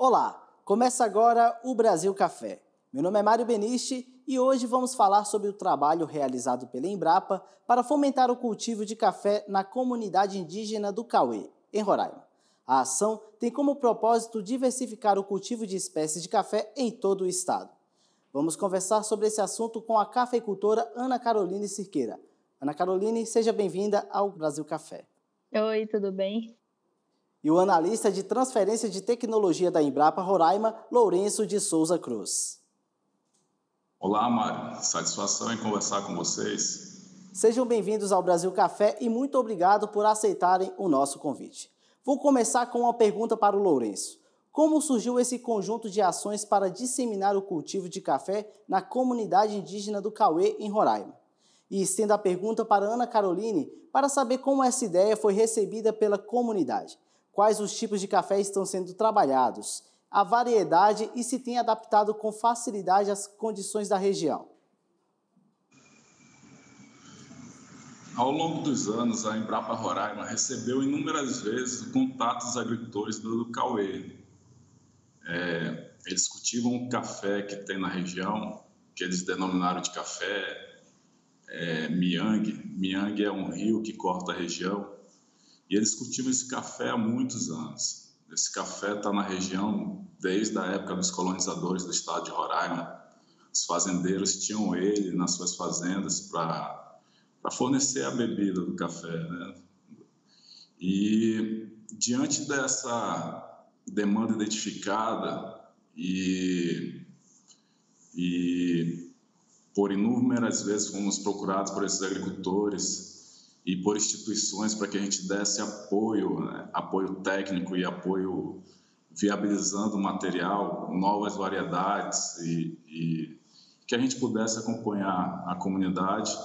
Olá, começa agora o Brasil Café. Meu nome é Mário Beniche e hoje vamos falar sobre o trabalho realizado pela Embrapa para fomentar o cultivo de café na comunidade indígena do Cauê, em Roraima. A ação tem como propósito diversificar o cultivo de espécies de café em todo o estado. Vamos conversar sobre esse assunto com a cafeicultora Ana Caroline Cirqueira. Ana Caroline, seja bem-vinda ao Brasil Café. Oi, tudo bem? E o analista de transferência de tecnologia da Embrapa Roraima, Lourenço de Souza Cruz. Olá, Mário. Satisfação em conversar com vocês. Sejam bem-vindos ao Brasil Café e muito obrigado por aceitarem o nosso convite. Vou começar com uma pergunta para o Lourenço. Como surgiu esse conjunto de ações para disseminar o cultivo de café na comunidade indígena do Cauê, em Roraima? E estendo a pergunta para Ana Caroline para saber como essa ideia foi recebida pela comunidade. Quais os tipos de café estão sendo trabalhados, a variedade e se tem adaptado com facilidade às condições da região. Ao longo dos anos, a Embrapa Roraima recebeu inúmeras vezes o contato dos agricultores do Cauê. Eles cultivam o café que tem na região, que eles denominaram de café Miangue. Miangue é um rio que corta a região. E eles cultivam esse café há muitos anos. Esse café está na região desde a época dos colonizadores do estado de Roraima. Os fazendeiros tinham ele nas suas fazendas para fornecer a bebida do café, né? E diante dessa demanda identificada e por inúmeras vezes fomos procurados por esses agricultores e por instituições para que a gente desse apoio, né? Apoio técnico e apoio viabilizando o material, novas variedades e que a gente pudesse acompanhar a comunidade.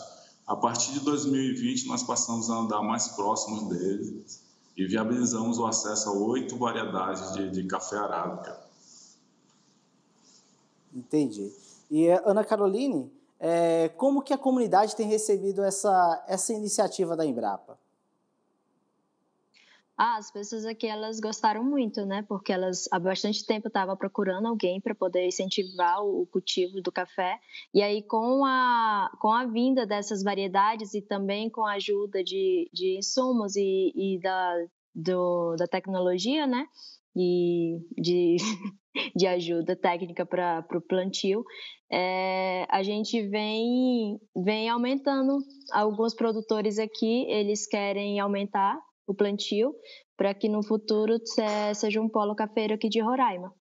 A partir de 2020, nós passamos a andar mais próximos deles e viabilizamos o acesso a 8 variedades de café arábica. Entendi. E Ana Caroline, como que a comunidade tem recebido essa iniciativa da Embrapa? As pessoas aqui, elas gostaram muito, né? Porque elas há bastante tempo estavam procurando alguém para poder incentivar o cultivo do café. E aí, com a vinda dessas variedades e também com a ajuda de insumos e da tecnologia, né? E de ajuda técnica para o plantio, a gente vem aumentando. Alguns produtores aqui, eles querem aumentar o plantio para que no futuro seja um polo cafeiro aqui de Roraima.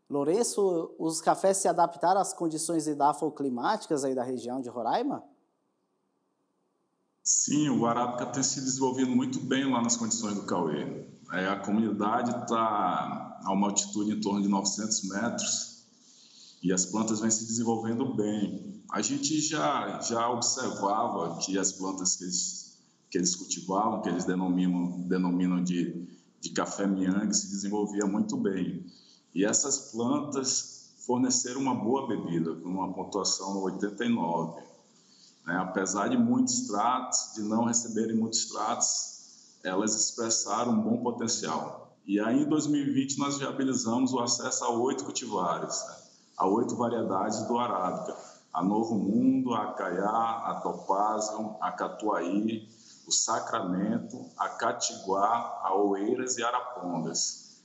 Lourenço, os cafés se adaptaram às condições edafoclimáticas aí da região de Roraima? Sim, o arábica tem se desenvolvido muito bem lá nas condições do Cauê. A comunidade está a uma altitude em torno de 900 metros e as plantas vêm se desenvolvendo bem. A gente já observava que as plantas que eles cultivavam, que eles denominam de café Miangue, se desenvolvia muito bem. E essas plantas forneceram uma boa bebida, com uma pontuação 89. Apesar de muitos tratos, de não receberem muitos tratos, elas expressaram um bom potencial. E aí, em 2020, nós viabilizamos o acesso a 8 cultivares, a 8 variedades do arábica: a Novo Mundo, a Acaiá, a Topázio, a Catuaí, o Sacramento, a Catiguá, a Oeiras e a Arapongas.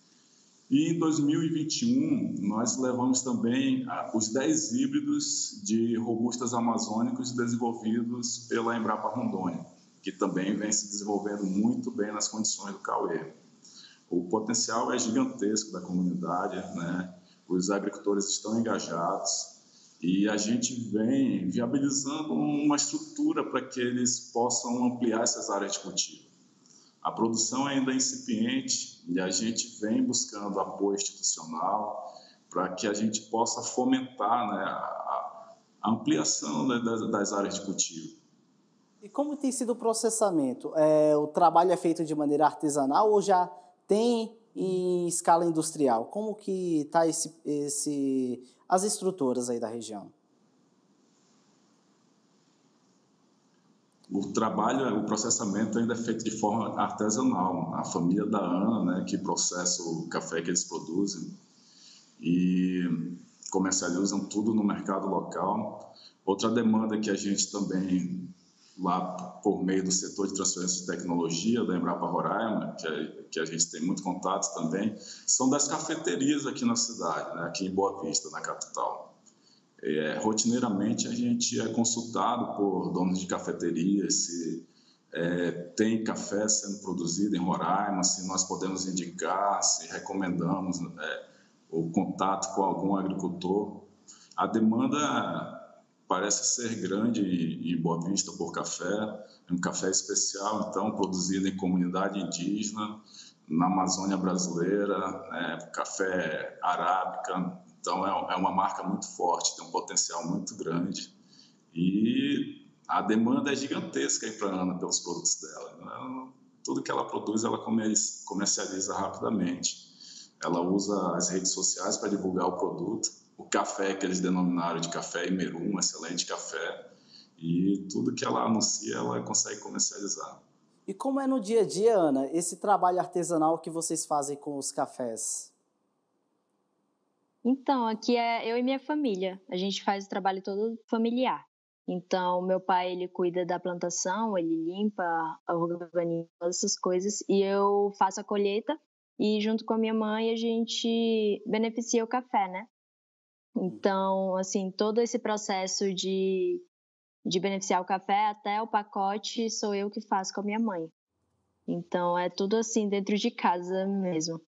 E em 2021, nós levamos também os 10 híbridos de robustas amazônicos desenvolvidos pela Embrapa Rondônia, que também vem se desenvolvendo muito bem nas condições do Cauê. O potencial é gigantesco da comunidade, né? Os agricultores estão engajados e a gente vem viabilizando uma estrutura para que eles possam ampliar essas áreas de cultivo. A produção ainda é incipiente e a gente vem buscando apoio institucional para que a gente possa fomentar, né, a ampliação das áreas de cultivo. E como tem sido o processamento? O trabalho é feito de maneira artesanal ou já tem em escala industrial? Como que está as estruturas aí da região? O processamento ainda é feito de forma artesanal. A família da Ana, né, que processa o café que eles produzem, e comercializam tudo no mercado local. Outra demanda que a gente também, lá por meio do setor de transferência de tecnologia da Embrapa Roraima, que a gente tem muito contato também, são das cafeterias aqui na cidade, né, aqui em Boa Vista, na capital. Rotineiramente a gente é consultado por donos de cafeterias se tem café sendo produzido em Roraima, se nós podemos indicar, se recomendamos o contato com algum agricultor. A demanda parece ser grande em Boa Vista por café, um café especial, então, produzido em comunidade indígena, na Amazônia brasileira, café arábica. Então, é uma marca muito forte, tem um potencial muito grande e a demanda é gigantesca aí para a Ana pelos produtos dela, né? Tudo que ela produz, ela comercializa rapidamente. Ela usa as redes sociais para divulgar o produto. O café que eles denominaram de café Imeru, um excelente café. E tudo que ela anuncia, ela consegue comercializar. E como é no dia a dia, Ana, esse trabalho artesanal que vocês fazem com os cafés? Então, aqui é eu e minha família. A gente faz o trabalho todo familiar. Então, meu pai, ele cuida da plantação, ele limpa, organiza todas essas coisas, e eu faço a colheita, e junto com a minha mãe a gente beneficia o café, né? Então, assim, todo esse processo de beneficiar o café até o pacote sou eu que faço com a minha mãe. Então, é tudo assim dentro de casa mesmo.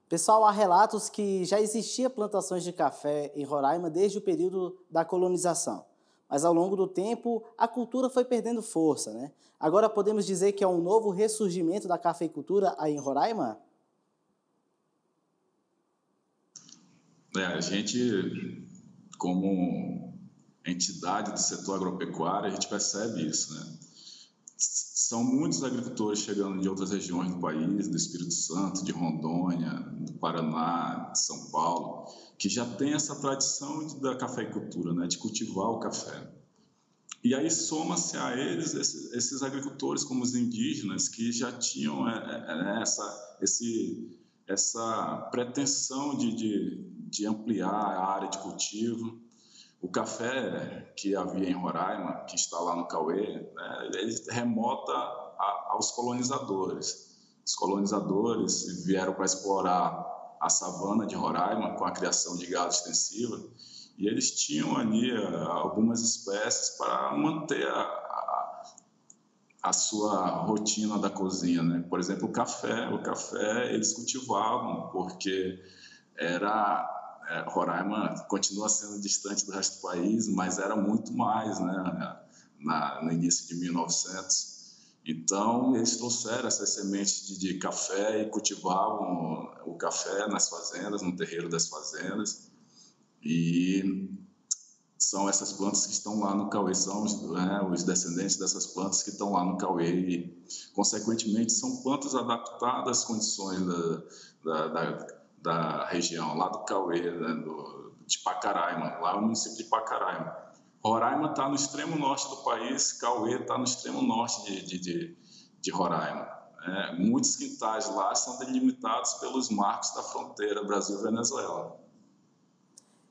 Pessoal, há relatos que já existia plantações de café em Roraima desde o período da colonização. Mas ao longo do tempo, a cultura foi perdendo força, né? Agora podemos dizer que é um novo ressurgimento da cafeicultura aí em Roraima? A gente, como entidade do setor agropecuário, a gente percebe isso, né? São muitos agricultores chegando de outras regiões do país, do Espírito Santo, de Rondônia, do Paraná, de São Paulo, que já tem essa tradição da cafeicultura, né, de cultivar o café. E aí soma-se a eles esses agricultores como os indígenas que já tinham essa pretensão de ampliar a área de cultivo. O café que havia em Roraima, que está lá no Cauê, né, ele remota aos colonizadores. Os colonizadores vieram para explorar a savana de Roraima com a criação de gado extensiva e eles tinham ali algumas espécies para manter a sua rotina da cozinha, né? Por exemplo, o café eles cultivavam porque Roraima continua sendo distante do resto do país, mas era muito mais, né, no início de 1900. Então, eles trouxeram essas sementes de café e cultivavam o café nas fazendas, no terreiro das fazendas. E são essas plantas que estão lá no Cauê, são os descendentes dessas plantas que estão lá no Cauê e, consequentemente, são plantas adaptadas às condições da região, lá do Cauê, né, de Pacaraima, lá no município de Pacaraima. Roraima está no extremo norte do país, Cauê está no extremo norte de Roraima. Muitos quintais lá são delimitados pelos marcos da fronteira Brasil-Venezuela.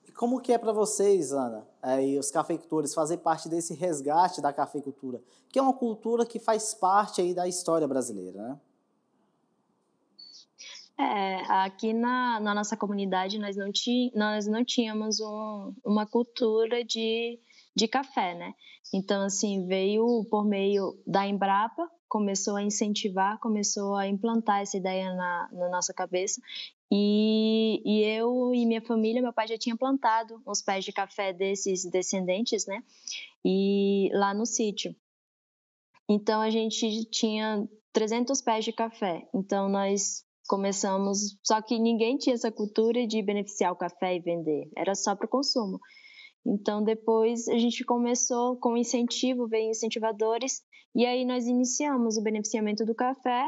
E como que é para vocês, Ana, e os cafeicultores, fazer parte desse resgate da cafeicultura, que é uma cultura que faz parte aí da história brasileira, né? Aqui na nossa comunidade nós não tínhamos uma cultura de café, né? Então, assim, veio por meio da Embrapa, começou a incentivar, começou a implantar essa ideia na nossa cabeça. E eu e minha família, meu pai já tinha plantado uns pés de café desses descendentes, né? E lá no sítio. Então, a gente tinha 300 pés de café. Então, nós começamos, só que ninguém tinha essa cultura de beneficiar o café e vender, era só para o consumo. Então, depois a gente começou com incentivo, veio incentivadores, e aí nós iniciamos o beneficiamento do café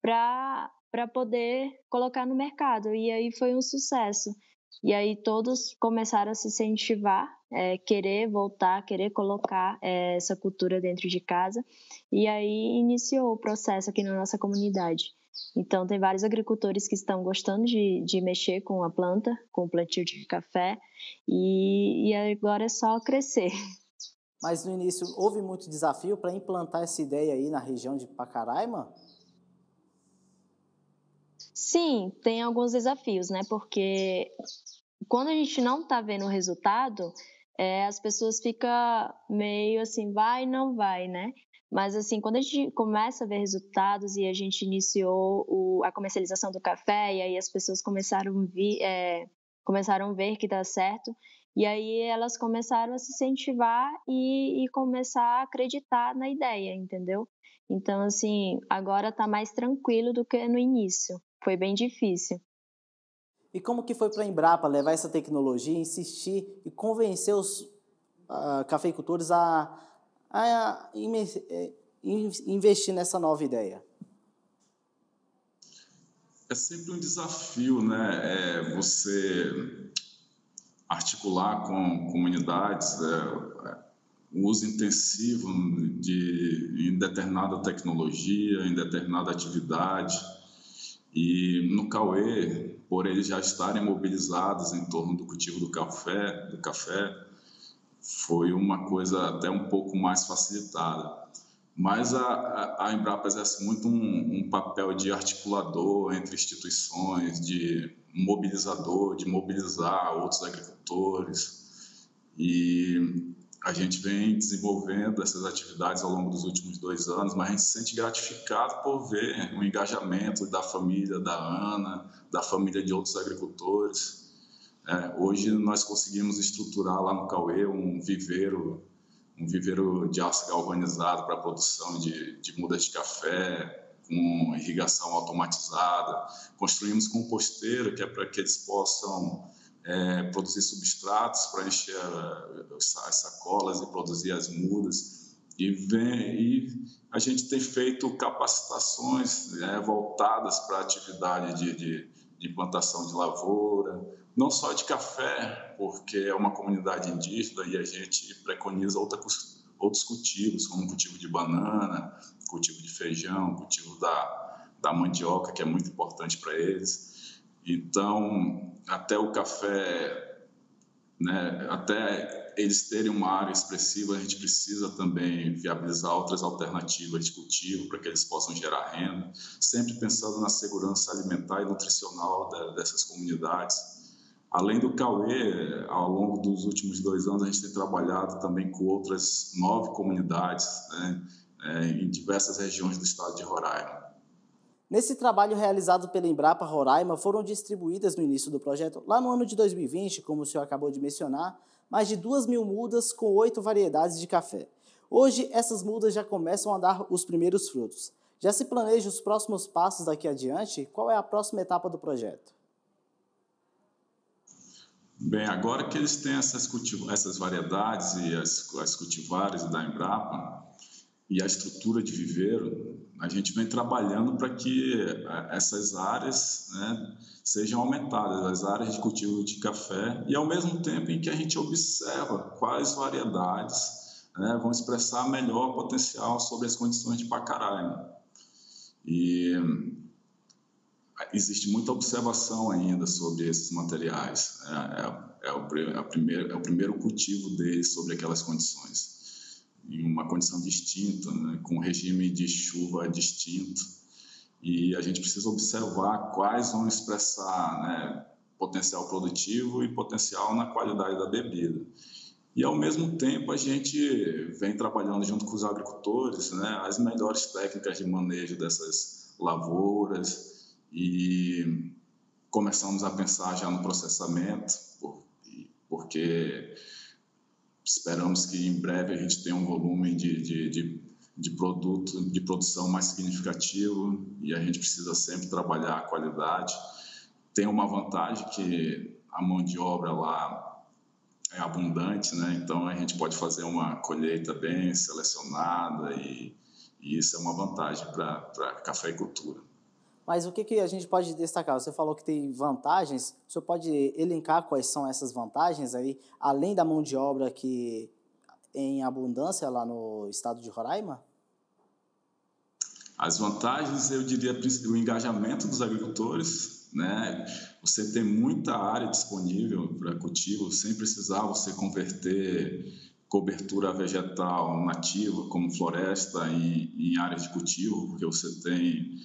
para poder colocar no mercado, e aí foi um sucesso. E aí todos começaram a se incentivar, querer voltar, querer colocar essa cultura dentro de casa, e aí iniciou o processo aqui na nossa comunidade. Então, tem vários agricultores que estão gostando de mexer com a planta, com o plantio de café, e agora é só crescer. Mas no início houve muito desafio para implantar essa ideia aí na região de Pacaraima? Sim, tem alguns desafios, né? Porque quando a gente não está vendo o resultado, as pessoas ficam meio assim, vai, não vai, né? Mas assim, quando a gente começa a ver resultados e a gente iniciou a comercialização do café, e aí as pessoas começaram a ver que dá certo, e aí elas começaram a se incentivar e começar a acreditar na ideia, entendeu? Então, assim, agora está mais tranquilo do que no início. Foi bem difícil. E como que foi para a Embrapa levar essa tecnologia, insistir e convencer os cafeicultores a investir nessa nova ideia? É sempre um desafio, né? Você articular com comunidades, o uso intensivo em determinada tecnologia, em determinada atividade. E no Cauê, por eles já estarem mobilizados em torno do cultivo do café, foi uma coisa até um pouco mais facilitada. Mas a Embrapa exerce muito um papel de articulador entre instituições, de mobilizador, de mobilizar outros agricultores. E a gente vem desenvolvendo essas atividades ao longo dos últimos 2 anos, mas a gente se sente gratificado por ver o engajamento da família da Ana, da família de outros agricultores. Hoje nós conseguimos estruturar lá no Cauê um viveiro de aço galvanizado para a produção de mudas de café, com irrigação automatizada. Construímos composteira, que é para que eles possam produzir substratos para encher as sacolas e produzir as mudas. E a gente tem feito capacitações voltadas para a atividade de plantação de lavoura, não só de café, porque é uma comunidade indígena e a gente preconiza outros cultivos, como o cultivo de banana, cultivo de feijão, cultivo da mandioca, que é muito importante para eles. Então, até o café, né, até eles terem uma área expressiva, a gente precisa também viabilizar outras alternativas de cultivo para que eles possam gerar renda, sempre pensando na segurança alimentar e nutricional dessas comunidades. Além do Cauê, ao longo dos últimos 2 anos, a gente tem trabalhado também com outras 9 comunidades, né, em diversas regiões do estado de Roraima. Nesse trabalho realizado pela Embrapa Roraima, foram distribuídas no início do projeto, lá no ano de 2020, como o senhor acabou de mencionar, mais de 2.000 mudas com 8 variedades de café. Hoje, essas mudas já começam a dar os primeiros frutos. Já se planeja os próximos passos daqui adiante? Qual é a próxima etapa do projeto? Bem, agora que eles têm essas variedades e as cultivares da Embrapa e a estrutura de viveiro, a gente vem trabalhando para que essas áreas, né, sejam aumentadas, as áreas de cultivo de café, e ao mesmo tempo em que a gente observa quais variedades, né, vão expressar melhor potencial sobre as condições de Pacaraima. E existe muita observação ainda sobre esses materiais. É o primeiro cultivo deles sobre aquelas condições, em uma condição distinta, né, com um regime de chuva distinto. E a gente precisa observar quais vão expressar, né, potencial produtivo e potencial na qualidade da bebida. E, ao mesmo tempo, a gente vem trabalhando junto com os agricultores, né, as melhores técnicas de manejo dessas lavouras, e começamos a pensar já no processamento, porque esperamos que em breve a gente tenha um volume de produção mais significativo, e a gente precisa sempre trabalhar a qualidade. Tem uma vantagem que a mão de obra lá é abundante, né? Então a gente pode fazer uma colheita bem selecionada e isso é uma vantagem para a cafeicultura. Mas o que a gente pode destacar? Você falou que tem vantagens, o senhor pode elencar quais são essas vantagens aí, além da mão de obra que em abundância lá no estado de Roraima? As vantagens, eu diria, o engajamento dos agricultores, né? Você tem muita área disponível para cultivo, sem precisar você converter cobertura vegetal nativa, como floresta, em áreas de cultivo, porque você tem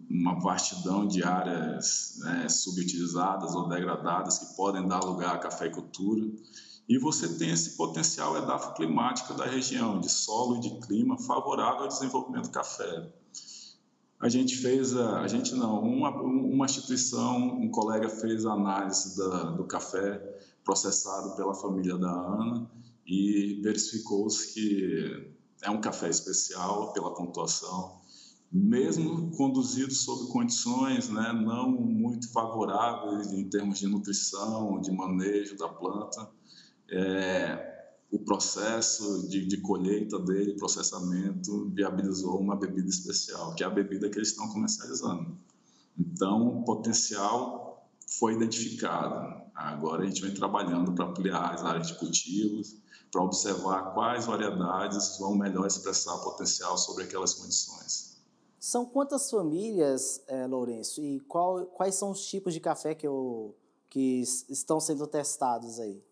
uma vastidão de áreas, né, subutilizadas ou degradadas que podem dar lugar à cafeicultura. E você tem esse potencial edafoclimático da região, de solo e de clima favorável ao desenvolvimento do café. A gente fez, uma instituição, um colega fez a análise do café processado pela família da Ana e verificou-se que é um café especial pela pontuação, mesmo conduzido sob condições, né, não muito favoráveis em termos de nutrição, de manejo da planta. O processo de colheita dele, processamento, viabilizou uma bebida especial, que é a bebida que eles estão comercializando. Então, o potencial foi identificado. Agora a gente vem trabalhando para ampliar as áreas de cultivos, para observar quais variedades vão melhor expressar o potencial sobre aquelas condições. São quantas famílias, Lourenço, e quais são os tipos de café que estão sendo testados aí?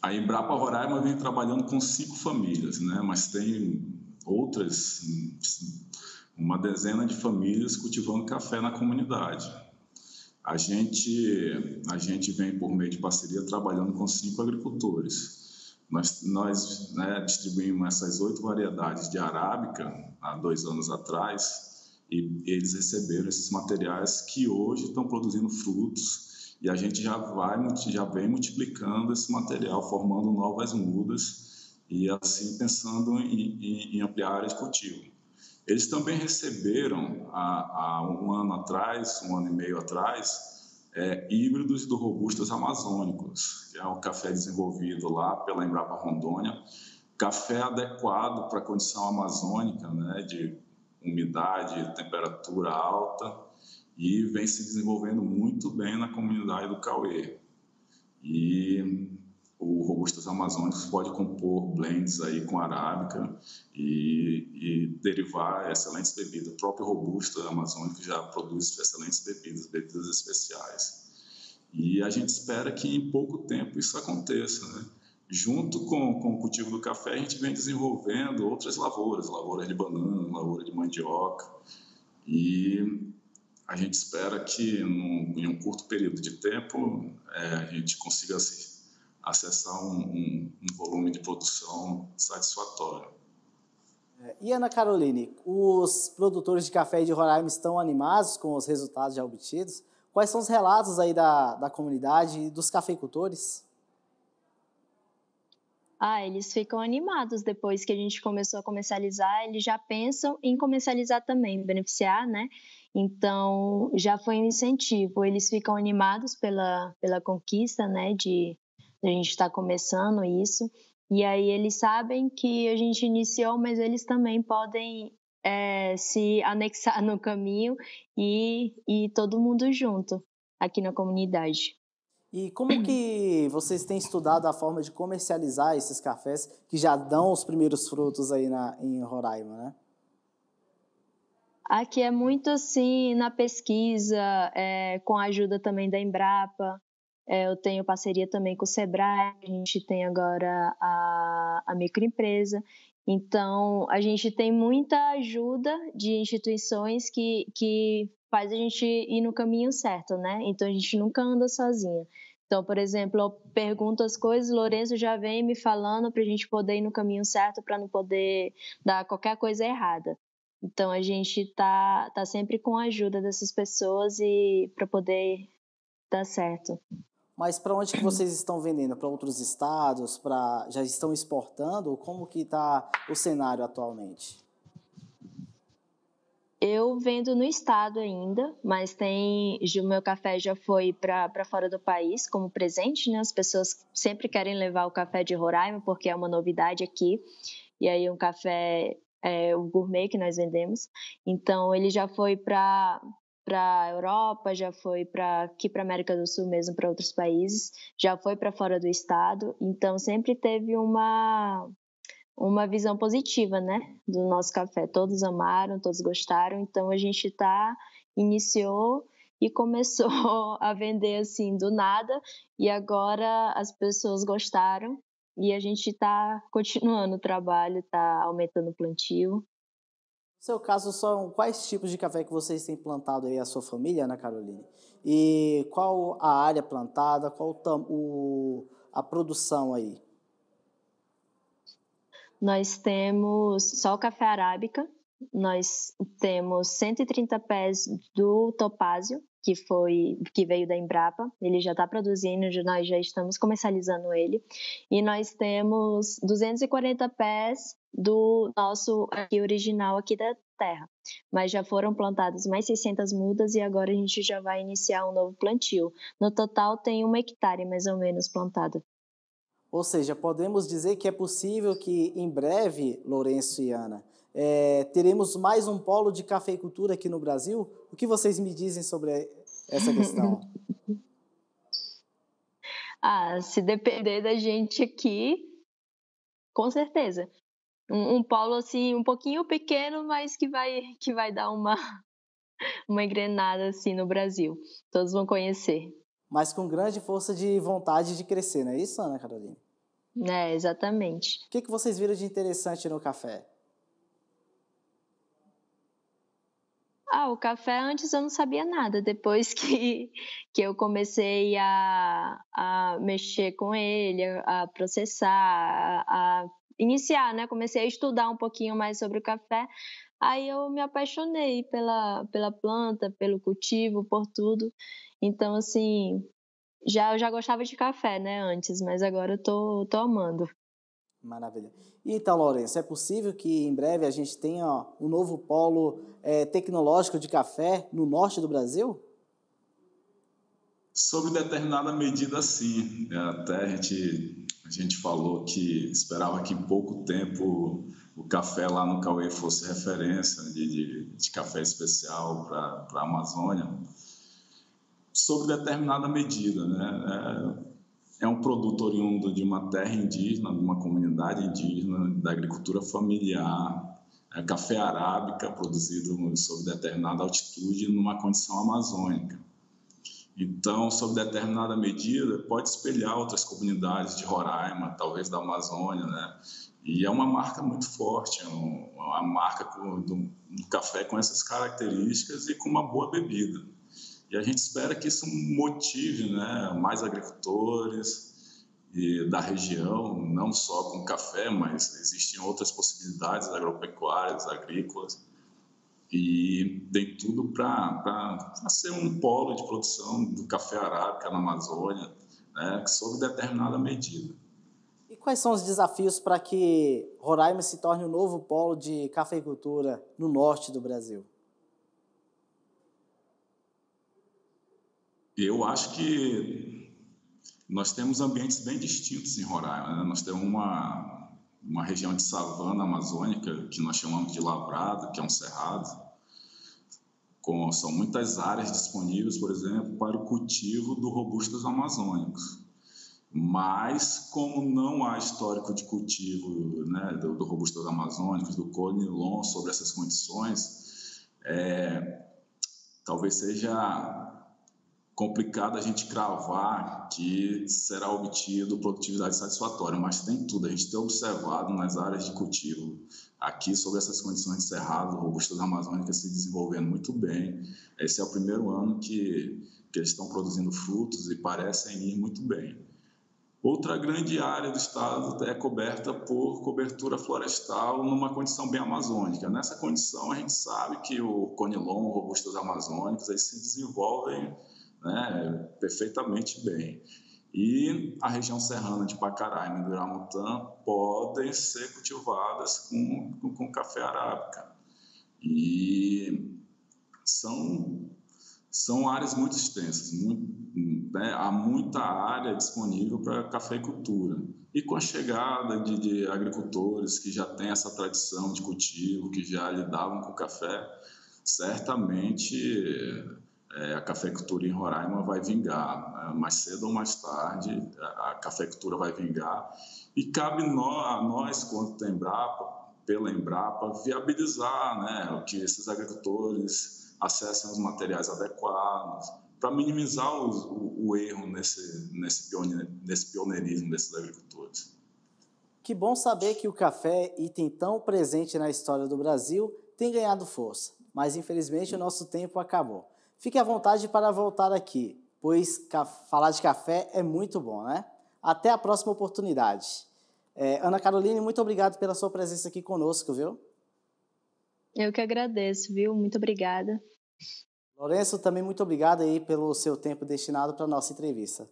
A Embrapa Roraima vem trabalhando com 5 famílias, né? Mas tem outras, uma dezena de famílias cultivando café na comunidade. A gente vem, por meio de parceria, trabalhando com 5 agricultores. Nós né, distribuímos essas 8 variedades de arábica há 2 anos atrás e eles receberam esses materiais que hoje estão produzindo frutos e a gente já vem multiplicando esse material, formando novas mudas e assim pensando em ampliar a área de cultivo. Eles também receberam, há um ano atrás, 1 ano e meio atrás, híbridos do Robustas amazônicos, que é um café desenvolvido lá pela Embrapa Rondônia, café adequado para a condição amazônica, né, de umidade, temperatura alta, e vem se desenvolvendo muito bem na comunidade do Cauê. E o Robustas amazônicos pode compor blends aí com arábica e derivar excelentes bebidas. O próprio Robusta amazônico já produz excelentes bebidas especiais. E a gente espera que em pouco tempo isso aconteça, né? Junto com o cultivo do café, a gente vem desenvolvendo outras lavouras de banana, lavoura de mandioca, e a gente espera que em um curto período de tempo a gente consiga acessar um volume de produção satisfatório. E Ana Caroline, os produtores de café de Roraima estão animados com os resultados já obtidos? Quais são os relatos aí da comunidade e dos cafeicultores? Eles ficam animados depois que a gente começou a comercializar, eles já pensam em comercializar também, beneficiar, né? Então, já foi um incentivo. Eles ficam animados pela conquista, né, de a gente estar começando isso. E aí eles sabem que a gente iniciou, mas eles também podem se anexar no caminho e todo mundo junto aqui na comunidade. E como que vocês têm estudado a forma de comercializar esses cafés que já dão os primeiros frutos aí em Roraima, né? Aqui é muito assim na pesquisa, com a ajuda também da Embrapa. Eu tenho parceria também com o Sebrae, a gente tem agora a microempresa. Então, a gente tem muita ajuda de instituições que faz a gente ir no caminho certo, né? Então, a gente nunca anda sozinha. Então, por exemplo, eu pergunto as coisas, o Lourenço já vem me falando para a gente poder ir no caminho certo, para não poder dar qualquer coisa errada. Então, a gente tá sempre com a ajuda dessas pessoas e para poder dar certo. Mas para onde que vocês estão vendendo? Para outros estados? Já estão exportando? Como que está o cenário atualmente? Eu vendo no estado ainda, mas o meu café já foi para fora do país como presente, né? As pessoas sempre querem levar o café de Roraima porque é uma novidade aqui. E aí um café o gourmet que nós vendemos. Então ele já foi para a Europa, já foi aqui para a América do Sul mesmo, para outros países, já foi para fora do estado. Então sempre teve uma uma visão positiva, né, do nosso café. Todos amaram, todos gostaram, então a gente iniciou e começou a vender assim do nada, e agora as pessoas gostaram e a gente está continuando o trabalho, está aumentando o plantio. No seu caso, são quais tipos de café que vocês têm plantado aí a sua família, Ana Caroline? E qual a área plantada, a produção aí? Nós temos só o café arábica, nós temos 130 pés do topázio, que veio da Embrapa, ele já está produzindo, nós já estamos comercializando ele, e nós temos 240 pés do nosso aqui original aqui da terra, mas já foram plantadas mais 600 mudas e agora a gente já vai iniciar um novo plantio. No total tem 1 hectare mais ou menos plantado. Ou seja, podemos dizer que é possível que em breve, Lourenço e Ana, teremos mais um polo de cafeicultura aqui no Brasil? O que vocês me dizem sobre essa questão? Se depender da gente aqui, com certeza. Um polo assim, um pouquinho pequeno, mas que vai dar uma engrenada assim no Brasil. Todos vão conhecer. Mas com grande força de vontade de crescer, não é isso, Ana Caroline? É, exatamente. O que vocês viram de interessante no café? O café antes eu não sabia nada. Depois que eu comecei a mexer com ele, a processar, a iniciar, né? Comecei a estudar um pouquinho mais sobre o café. Aí eu me apaixonei pela planta, pelo cultivo, por tudo. Então, assim, eu já gostava de café, né, antes, mas agora eu tô amando. Maravilha. Então, Lourenço, é possível que em breve a gente tenha um novo polo tecnológico de café no norte do Brasil? Sob determinada medida, sim. Até a gente falou que esperava que em pouco tempo o café lá no Cauê fosse referência de café especial para a Amazônia. Sob determinada medida, né? É um produto oriundo de uma terra indígena, de uma comunidade indígena, da agricultura familiar, café arábica produzido sob determinada altitude numa condição amazônica. Então, sob determinada medida, pode espelhar outras comunidades de Roraima, talvez da Amazônia, né? E é uma marca muito forte, uma marca do café com essas características e com uma boa bebida. E a gente espera que isso motive, né, mais agricultores da região, não só com café, mas existem outras possibilidades agropecuárias, agrícolas, e tem tudo para ser um polo de produção do café arábica na Amazônia, né, sob determinada medida. E quais são os desafios para que Roraima se torne um novo polo de cafeicultura no norte do Brasil? Eu acho que nós temos ambientes bem distintos em Roraima, né? Nós temos uma região de savana amazônica, que nós chamamos de lavrado, que é um cerrado. São muitas áreas disponíveis, por exemplo, para o cultivo do robustos amazônicos. Mas, como não há histórico de cultivo, né, do robustos amazônicos, do conilon sobre essas condições, talvez seja complicado a gente cravar que será obtido produtividade satisfatória, mas tem tudo. A gente tem observado nas áreas de cultivo aqui sobre essas condições de cerrado, robustas amazônicas se desenvolvendo muito bem. Esse é o primeiro ano que eles estão produzindo frutos e parecem ir muito bem. Outra grande área do estado é coberta por cobertura florestal numa condição bem amazônica. Nessa condição, a gente sabe que o conilon, robustos amazônicos, eles se desenvolvem, né, perfeitamente bem. E a região serrana de Pacaraima e do Iramutã podem ser cultivadas com café arábica. E são áreas muito extensas, né? Há muita área disponível para cafeicultura. E com a chegada de agricultores que já têm essa tradição de cultivo, que já lidavam com café, certamente a cafeicultura em Roraima vai vingar. Mais cedo ou mais tarde, a cafeicultura vai vingar. E cabe a nós, quanto pela Embrapa, viabilizar, né, que esses agricultores acessem os materiais adequados, para minimizar o erro nesse pioneirismo desses agricultores. Que bom saber que o café, item tão presente na história do Brasil, tem ganhado força, mas infelizmente o nosso tempo acabou. Fique à vontade para voltar aqui, pois falar de café é muito bom, né? Até a próxima oportunidade. Ana Caroline, muito obrigado pela sua presença aqui conosco, viu? Eu que agradeço, viu? Muito obrigada. Lourenço, também muito obrigado aí pelo seu tempo destinado para a nossa entrevista.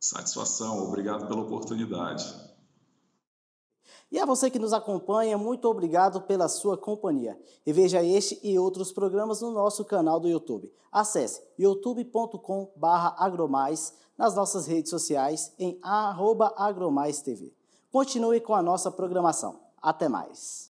Satisfação, obrigado pela oportunidade. E a você que nos acompanha, muito obrigado pela sua companhia. E veja este e outros programas no nosso canal do YouTube. Acesse youtube.com/agromais, nas nossas redes sociais em @agromaistv. Continue com a nossa programação. Até mais.